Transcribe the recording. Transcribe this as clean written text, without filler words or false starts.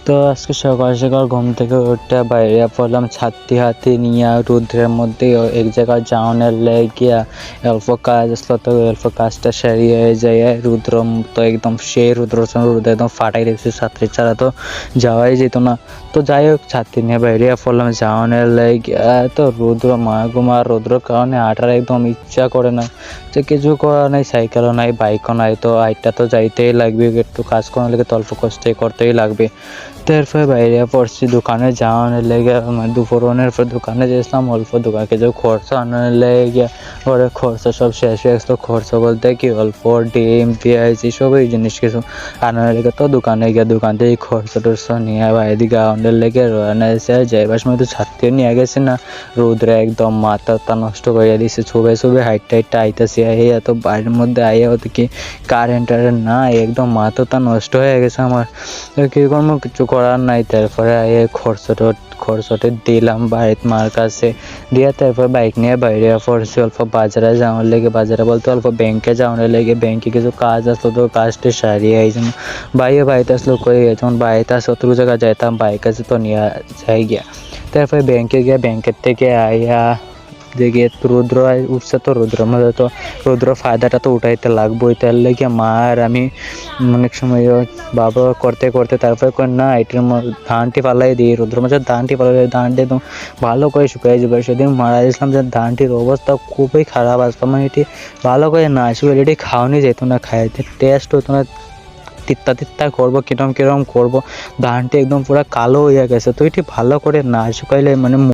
তো আজকে সকাল সকাল ঘুম থেকে উঠে বাইরে পড়লাম ছাতি হাতি নিয়ে রৌদ্রের মধ্যে এক জায়গায় যাওয়ার লেগিয়া অল্প কাজ আসলো। তো অল্প কাজটা সেরিয়ে যায় রৌদ্র তো একদম সেই রৌদ্র একদম ফাটাই দিয়েছে, ছাত্রী ছাড়া তো যাওয়াই যেত না। তো যাই হোক ছাত্রী নিয়ে বাইরে পড়লাম যাওয়ার লেগিয়া। তো রৌদ্র মা রৌদ্রের কারণে হাঁটার একদম ইচ্ছা করে না, যে কিছু করার নাই, সাইকেলও নাই বাইকও নাই, তো আইটা তো যাইতেই লাগবে, একটু কাজ করার লেগে তো অল্প কষ্টই করতেই লাগবে। তারপরে বাইরে পড়ছি দোকানে যাওয়ার লেগে, দুপুরের পর দোকানে গেছিলাম অল্প দোকানে কিছু খরচা আনার লেগে। ওরে খরচা সব শেষ হয়ে গেছিলো। খরচা বলতে কি অল্প ডিম পেঁয়াজ এইসব এই জিনিস কিছু আনার লেগে। তো দোকানে গিয়ে দোকান থেকে খরচা টরচা নিয়ে বাইরে গাউন্ডের লেগে রওনা এসে যাইবার সময় তো ছাত্রী নিয়ে গেছে না, রৌদ্রে একদম মাথা নষ্ট করে দিছে। ছুবে হাইট আইতেছি এই এত বাইরের মধ্যে আইয়া হতো কি কারেন্ট না, একদম মাথা নষ্ট হয়ে গেছে আমার। কী করবো, কিছু করার নাই। তারপরে খরচটা দিলাম বাড়িতে মার কাছে দিয়ে, তারপর বাইক নিয়ে বাইরে পড়ছি অল্প বাজারে যাওয়ার লেগে। বাজারে বলতে অল্প ব্যাংকে যাওয়ার লেগে, ব্যাংকে কিছু কাজ আসলো, তো কাজটা সারিয়ে আইছিলাম। বাড়িতে আসলো করে যখন বাড়িতে আসলো অত জায়গায় যাইতাম বাইক আছে তো নিয়ে যাই গিয়া। তারপরে ব্যাংকে গিয়ে ব্যাংকের থেকে আইয়া দেখি রৌদ্র উঠছে, তো রৌদ্রের মধ্যে তো রৌদ্র ফায়দাটা তো উঠাইতে লাগবোই। তার লেগে মা আর আমি অনেক সময় বাবা করতে করতে তারপরে না এটির ধানটি পালাই দিই, রৌদ্র মাঝে ধানটি পালাই ধানটি একদম ভালো করে শুকাই যাবে। সেদিন মারা গেছিলাম যে ধানটির অবস্থা খুবই খারাপ আসতো, মানে এটি ভালো করে না শুকাইলে এটি খাওয়ানি যেত না, খাইতে টেস্ট হতো না, তিত্তা করবো কিরম করবো, ধানটি একদম পুরো কালো হয়ে গেছে। তো এটি ভালো করে না শুকাইলে মানে